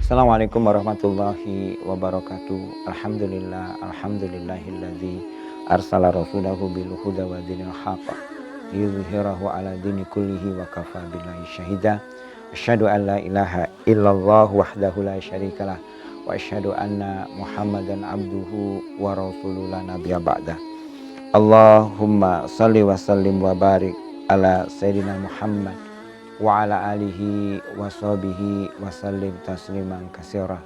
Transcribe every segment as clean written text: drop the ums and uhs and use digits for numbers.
Assalamualaikum warahmatullahi wabarakatuh. Alhamdulillahilladzi arsala rasulahu bil huda wa dinil haqq liyudhhirahu ala dini kullihi wa kafa billahi syahida. Asyhadu an la ilaha illallah wahdahu la syarikalah wa asyhadu anna Muhammadan abduhu wa rasuluhu la nabiyya ba'da. Allahumma shalli wa sallim wa barik ala sayyidina Muhammad wa ala alihi wa sahbihi wa sallim tasliman katsira.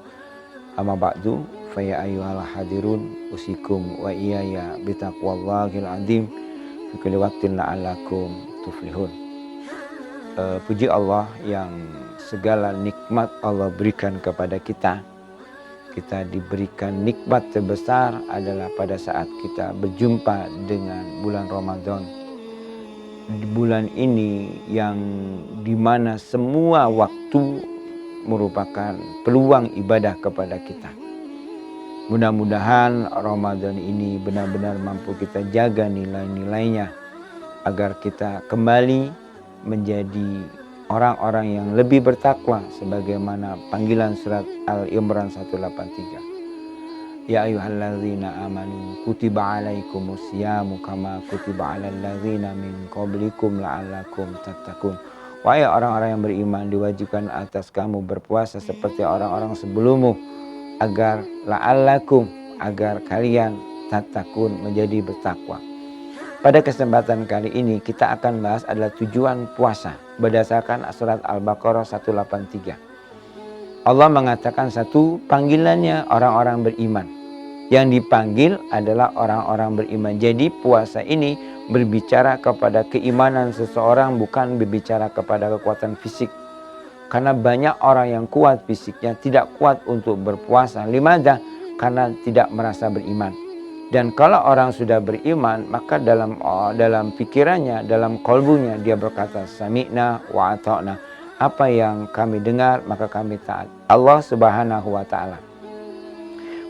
Amma ba'du, fa ya ayyuhal hadirun usikum wa iyaya bitaqwallahil azim fi kulli waqtin la'allakum tuflihun. Puji Allah yang segala nikmat Allah berikan kepada kita. Kita diberikan nikmat terbesar adalah pada saat kita berjumpa dengan bulan Ramadan. Di bulan ini yang dimana semua waktu merupakan peluang ibadah kepada kita. Mudah-mudahan Ramadan ini benar-benar mampu kita jaga nilai-nilainya agar kita kembali menjadi orang-orang yang lebih bertakwa sebagaimana panggilan surat Al-Imran 183. Ya ayyuhalladzina amanu kutiba alaikumusyamu kama kutiba alal ladzina min qablikum la'allakum tattaqun. Wahai orang-orang yang beriman, diwajibkan atas kamu berpuasa seperti orang-orang sebelummu agar la'allakum, agar kalian tattaqun, menjadi bertakwa. Pada kesempatan kali ini kita akan bahas adalah tujuan puasa berdasarkan surat Al-Baqarah 183. Allah mengatakan satu, panggilannya orang-orang beriman. Yang dipanggil adalah orang-orang beriman. Jadi puasa ini berbicara kepada keimanan seseorang, bukan berbicara kepada kekuatan fisik. Karena banyak orang yang kuat fisiknya tidak kuat untuk berpuasa. Limadha? Karena tidak merasa beriman. Dan kalau orang sudah beriman, maka dalam pikirannya, dalam kolbunya dia berkata sami'na wa ata'na. Apa yang kami dengar maka kami taat. Allah Subhanahu wa taala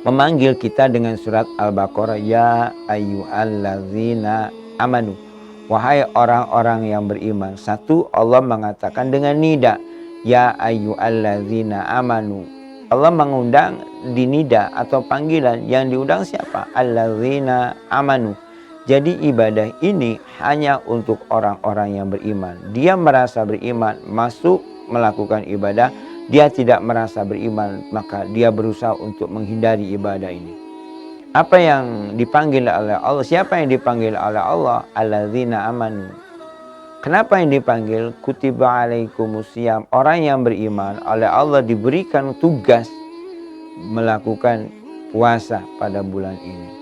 memanggil kita dengan surat Al-Baqarah, ya ayyuhalladzina amanu. Wahai orang-orang yang beriman. Satu, Allah mengatakan dengan nida, ya ayyuhalladzina amanu. Allah mengundang di nida atau panggilan, yang diundang siapa? Alladzina amanu. Jadi ibadah ini hanya untuk orang-orang yang beriman. Dia merasa beriman, masuk melakukan ibadah. Dia tidak merasa beriman, maka dia berusaha untuk menghindari ibadah ini. Apa yang dipanggil oleh Allah? Siapa yang dipanggil oleh Allah? Alladzina amanu. Kenapa yang dipanggil? Kutiba alaikumusiyam. Orang yang beriman oleh Allah diberikan tugas melakukan puasa pada bulan ini.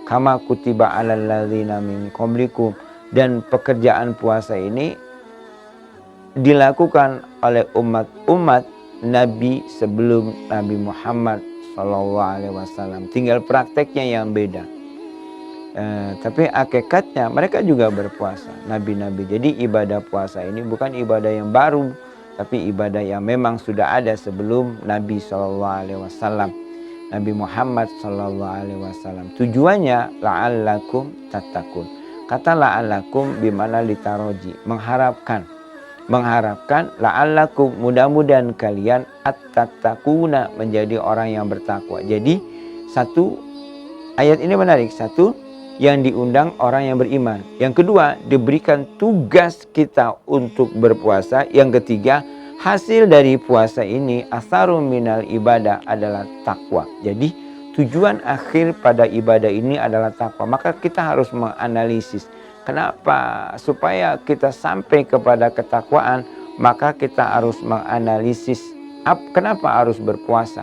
Kama kutiba alal ladzina min qablikum. Dan pekerjaan puasa ini dilakukan oleh umat-umat Nabi sebelum Nabi Muhammad SAW. Tinggal prakteknya yang beda. Tapi hakikatnya mereka juga berpuasa, nabi-nabi. Jadi ibadah puasa ini bukan ibadah yang baru, tapi ibadah yang memang sudah ada sebelum Nabi SAW. Nabi Muhammad SAW. Tujuannya la'allakum tattaqun. Kata la'allakum bimana litaroji, mengharapkan la'allakum, mudah-mudahan kalian at-tattaquna, menjadi orang yang bertakwa. Jadi satu, ayat ini menarik. Satu, yang diundang orang yang beriman. Yang kedua, diberikan tugas kita untuk berpuasa. Yang ketiga, hasil dari puasa ini asarun minal ibadah adalah takwa. Jadi tujuan akhir pada ibadah ini adalah takwa. Maka kita harus menganalisis kenapa, supaya kita sampai kepada ketakwaan, maka kita harus menganalisis kenapa harus berpuasa.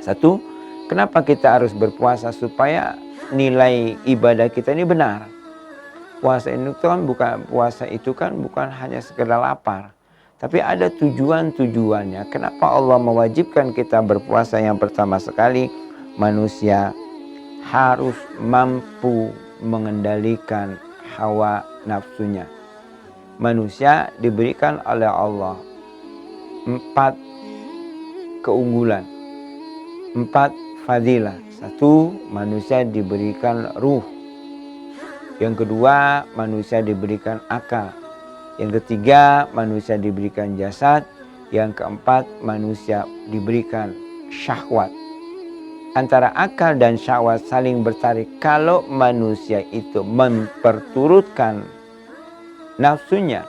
Satu, kenapa kita harus berpuasa? Supaya nilai ibadah kita ini benar. Puasa itu kan bukan hanya sekedar lapar, tapi ada tujuannya. Kenapa Allah mewajibkan kita berpuasa? Yang pertama sekali, manusia harus mampu mengendalikan hawa nafsunya. Manusia diberikan oleh Allah 4 keunggulan, 4 fadilah. Satu, manusia diberikan ruh. Yang kedua, manusia diberikan akal. Yang ketiga, manusia diberikan jasad. Yang keempat, manusia diberikan syahwat. Antara akal dan syahwat saling bertarik. Kalau manusia itu memperturutkan nafsunya,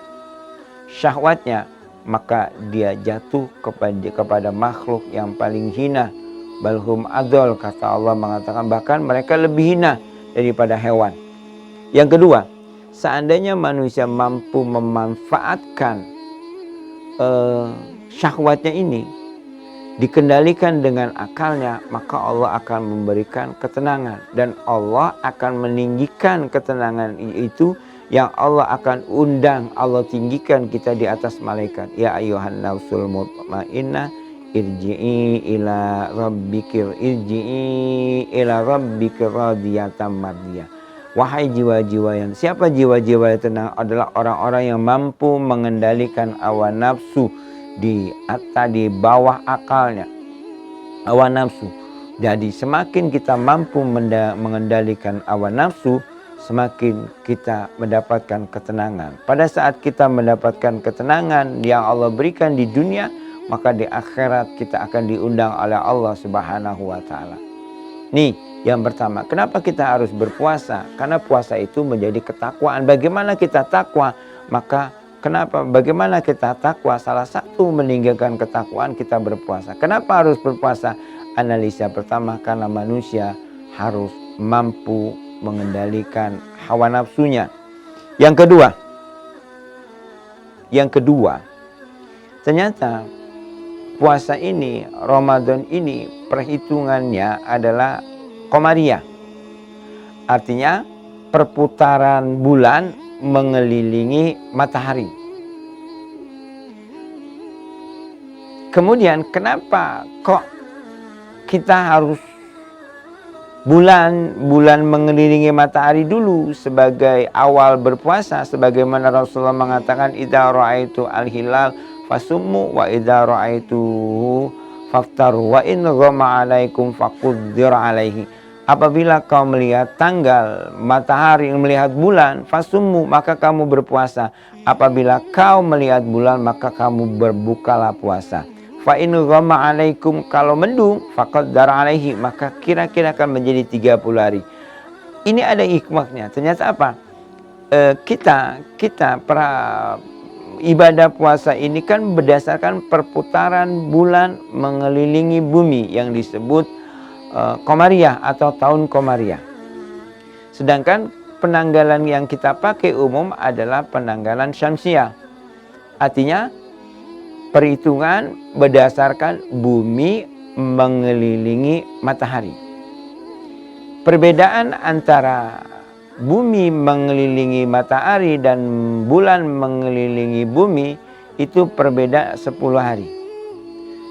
syahwatnya, maka dia jatuh kepada makhluk yang paling hina. Balhum adol, kata Allah mengatakan, bahkan mereka lebih hina daripada hewan. Yang kedua, seandainya manusia mampu memanfaatkan syahwatnya ini, dikendalikan dengan akalnya, maka Allah akan memberikan ketenangan. Dan Allah akan meninggikan ketenangan itu, yang Allah akan undang, Allah tinggikan kita di atas malaikat. Ya ayyuhan nafsul mutmainnah irji'i ila rabbikir radiyatan mardiyah. Wahai jiwa-jiwa yang, siapa jiwa-jiwa yang tenang? Adalah orang-orang yang mampu mengendalikan hawa nafsu di bawah akalnya, hawa nafsu. Jadi semakin kita mampu mengendalikan hawa nafsu, semakin kita mendapatkan ketenangan. Pada saat kita mendapatkan ketenangan yang Allah berikan di dunia, maka di akhirat kita akan diundang oleh Allah Subhanahu wa Ta'ala. Nih, yang pertama, kenapa kita harus berpuasa? Karena puasa itu menjadi ketakwaan. Bagaimana kita takwa? Bagaimana kita takwa? Salah satu meninggalkan ketakwaan kita berpuasa. Kenapa harus berpuasa? Analisa pertama, karena manusia harus mampu mengendalikan hawa nafsunya. Yang kedua, ternyata puasa ini, Ramadan ini, perhitungannya adalah Qamariyah. Artinya perputaran bulan mengelilingi matahari. Kemudian kenapa kok kita harus bulan mengelilingi matahari dulu sebagai awal berpuasa? Sebagaimana Rasulullah mengatakan, idza ra'aitu al-hilal fasummu wa idza ra'aitu faftaru wa in ghama 'alaikum faquddir 'alaihi. Apabila kau melihat tanggal matahari, melihat bulan, fasummu, maka kamu berpuasa. Apabila kau melihat bulan, maka kamu berbukalah puasa. Fa in ghama 'alaikum, kalau mendung, faqaddir 'alaihi, maka kira-kira akan menjadi 30 hari. Ini ada hikmahnya. Ternyata apa? Kita para ibadah puasa ini kan berdasarkan perputaran bulan mengelilingi bumi yang disebut Qamariyah atau tahun Qamariyah. Sedangkan penanggalan yang kita pakai umum adalah penanggalan Syamsiyah. Artinya perhitungan berdasarkan bumi mengelilingi matahari. Perbedaan antara bumi mengelilingi matahari dan bulan mengelilingi bumi itu berbeda 10 hari.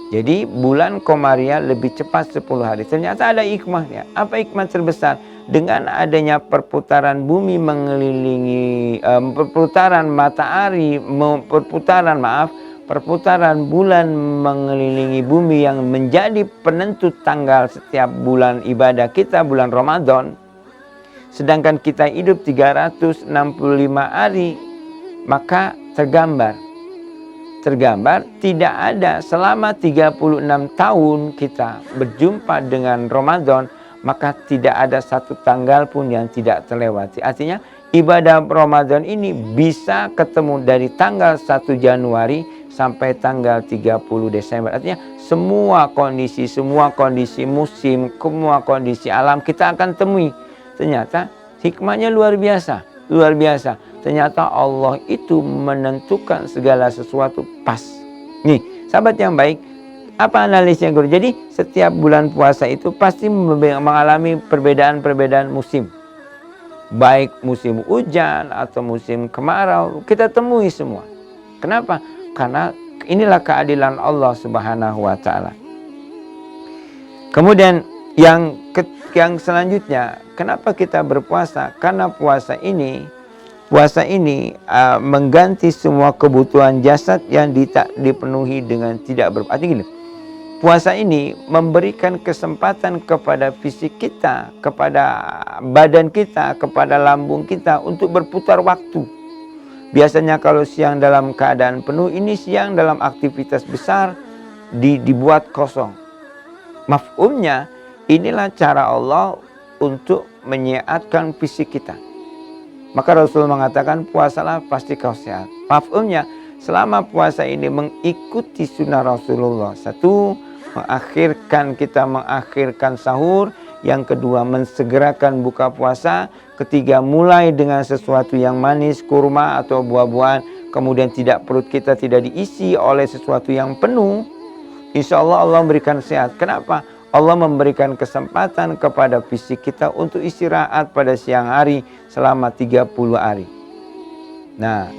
Jadi bulan Qamariyah lebih cepat 10 hari. Ternyata ada hikmahnya. Apa hikmah terbesar? Dengan adanya perputaran bumi mengelilingi, perputaran bulan mengelilingi bumi yang menjadi penentu tanggal setiap bulan ibadah kita, bulan Ramadan. Sedangkan kita hidup 365 hari, maka tergambar tidak ada selama 36 tahun kita berjumpa dengan Ramadan, maka tidak ada satu tanggal pun yang tidak terlewati. Artinya ibadah Ramadan ini bisa ketemu dari tanggal 1 Januari sampai tanggal 30 Desember. Artinya semua kondisi musim, semua kondisi alam kita akan temui. Ternyata hikmahnya luar biasa. Ternyata Allah itu menentukan segala sesuatu pas. Nih, sahabat yang baik, apa analisnya guru? Jadi setiap bulan puasa itu pasti mengalami perbedaan musim. Baik musim hujan atau musim kemarau, kita temui semua. Kenapa? Karena inilah keadilan Allah Subhanahu wa Ta'ala. Kemudian yang selanjutnya, kenapa kita berpuasa? Karena puasa ini mengganti semua kebutuhan jasad yang tak dipenuhi dengan tidak berpuasa. Artinya gini, puasa ini memberikan kesempatan kepada fisik kita, kepada badan kita, kepada lambung kita untuk berputar waktu. Biasanya kalau siang dalam keadaan penuh, ini siang dalam aktivitas besar dibuat kosong. Mafhumnya, inilah cara Allah untuk menyehatkan fisik kita. Maka Rasul mengatakan, puasalah pasti kau sehat. Mafhumnya, selama puasa ini mengikuti sunnah Rasulullah. Satu, kita mengakhirkan sahur. Yang kedua, mensegerakan buka puasa. Ketiga, mulai dengan sesuatu yang manis, kurma atau buah-buahan. Kemudian perut kita tidak diisi oleh sesuatu yang penuh. Insya Allah Allah memberikan sehat. Kenapa? Allah memberikan kesempatan kepada fisik kita untuk istirahat pada siang hari selama 30 hari. Nah,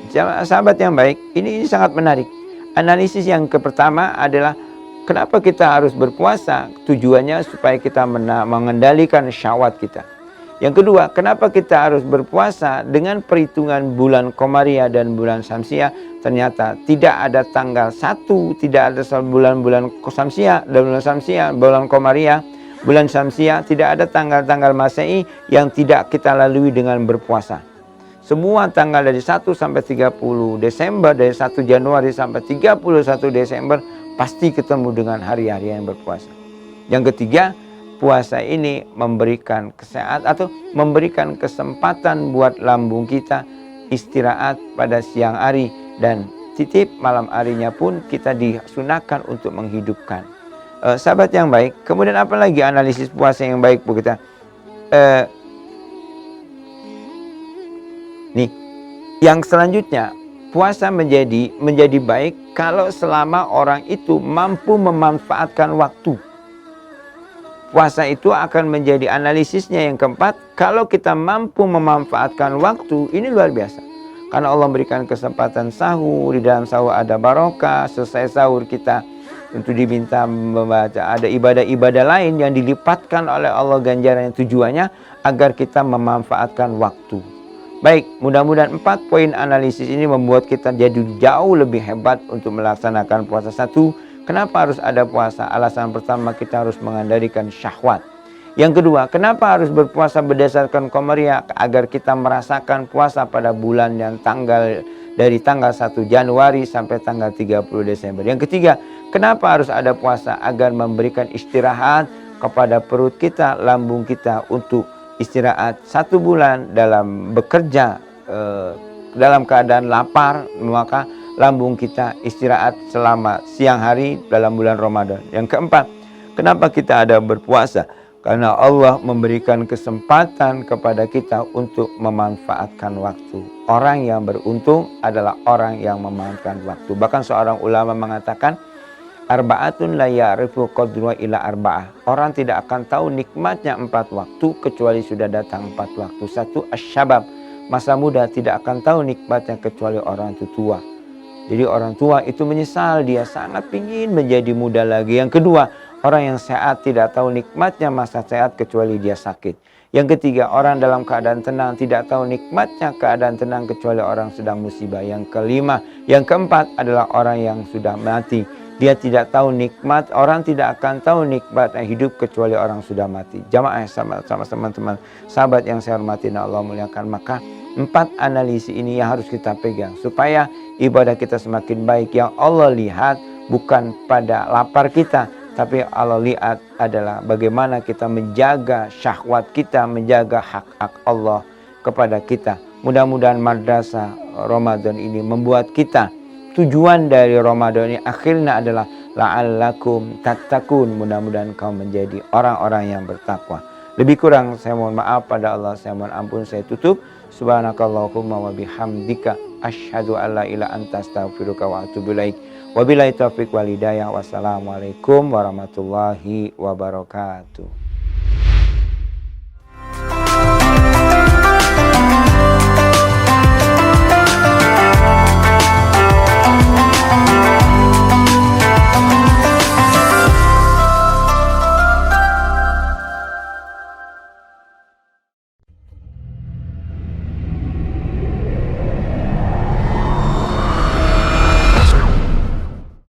sahabat yang baik, ini sangat menarik. Analisis yang pertama adalah kenapa kita harus berpuasa? Tujuannya supaya kita mengendalikan syahwat kita. Yang kedua, kenapa kita harus berpuasa? Dengan perhitungan bulan Komariah dan bulan Syamsiah, ternyata tidak ada tanggal 1, tidak ada bulan-bulan Syamsiah dan bulan Komariah, bulan Syamsiah, tidak ada tanggal-tanggal Masehi yang tidak kita lalui dengan berpuasa. Semua tanggal dari 1 sampai 30 Desember, dari 1 Januari sampai 31 Desember, pasti ketemu dengan hari-hari yang berpuasa. Yang ketiga, puasa ini memberikan kesehatan atau memberikan kesempatan buat lambung kita istirahat pada siang hari, dan malam harinya pun kita disunahkan untuk menghidupkan. Sahabat yang baik, kemudian apa lagi analisis puasa yang baik bu kita? Yang selanjutnya, puasa menjadi baik kalau selama orang itu mampu memanfaatkan waktu. Puasa itu akan menjadi analisisnya yang keempat, kalau kita mampu memanfaatkan waktu, ini luar biasa. Karena Allah memberikan kesempatan sahur, di dalam sahur ada barokah, selesai sahur kita untuk diminta membaca, ada ibadah-ibadah lain yang dilipatkan oleh Allah ganjaran, yang tujuannya agar kita memanfaatkan waktu. Baik, mudah-mudahan 4 poin analisis ini membuat kita jadi jauh lebih hebat untuk melaksanakan puasa. Satu, kenapa harus ada puasa? Alasan pertama, kita harus mengendalikan syahwat. Yang kedua, kenapa harus berpuasa berdasarkan Komariah? Agar kita merasakan puasa pada bulan yang dari tanggal 1 Januari sampai tanggal 30 Desember. Yang ketiga, kenapa harus ada puasa? Agar memberikan istirahat kepada perut kita, lambung kita untuk istirahat 1 bulan dalam bekerja dalam keadaan lapar, maka lambung kita istirahat selama siang hari dalam bulan Ramadan. Yang keempat, kenapa kita ada berpuasa? Karena Allah memberikan kesempatan kepada kita untuk memanfaatkan waktu. Orang yang beruntung adalah orang yang memanfaatkan waktu. Bahkan seorang ulama mengatakan, arba'atun la ya'rifu qadra ila arba'ah. Orang tidak akan tahu nikmatnya 4 waktu kecuali sudah datang 4 waktu. Satu, asyabab, masa muda, tidak akan tahu nikmatnya kecuali orang itu tua. Jadi orang tua itu menyesal, dia sangat ingin menjadi muda lagi. Yang kedua, orang yang sehat tidak tahu nikmatnya masa sehat kecuali dia sakit. Yang ketiga, orang dalam keadaan tenang tidak tahu nikmatnya keadaan tenang kecuali orang sedang musibah. Yang kelima, yang keempat adalah orang yang sudah mati. Dia tidak tahu nikmat, orang tidak akan tahu nikmat hidup kecuali orang sudah mati. Jamaah sama teman-teman, sahabat yang saya hormati dan Allah muliakan. Maka 4 analisis ini yang harus kita pegang supaya ibadah kita semakin baik. Yang Allah lihat bukan pada lapar kita, tapi Allah lihat adalah bagaimana kita menjaga syahwat kita, menjaga hak-hak Allah kepada kita. Mudah-mudahan madrasah Ramadan ini membuat kita, tujuan dari Ramadan ini akhirnya adalah la'allakum tattaqun. Mudah-mudahan kau menjadi orang-orang yang bertakwa. Lebih kurang saya mohon maaf pada Allah, saya mohon ampun, saya tutup. Subhanakallahumma wa bihamdika asyhadu an la ilaha anta astaghfiruka wa atubu ilaik. Wabillahi taufiq wal hidayah. Wassalamualaikum warahmatullahi wabarakatuh.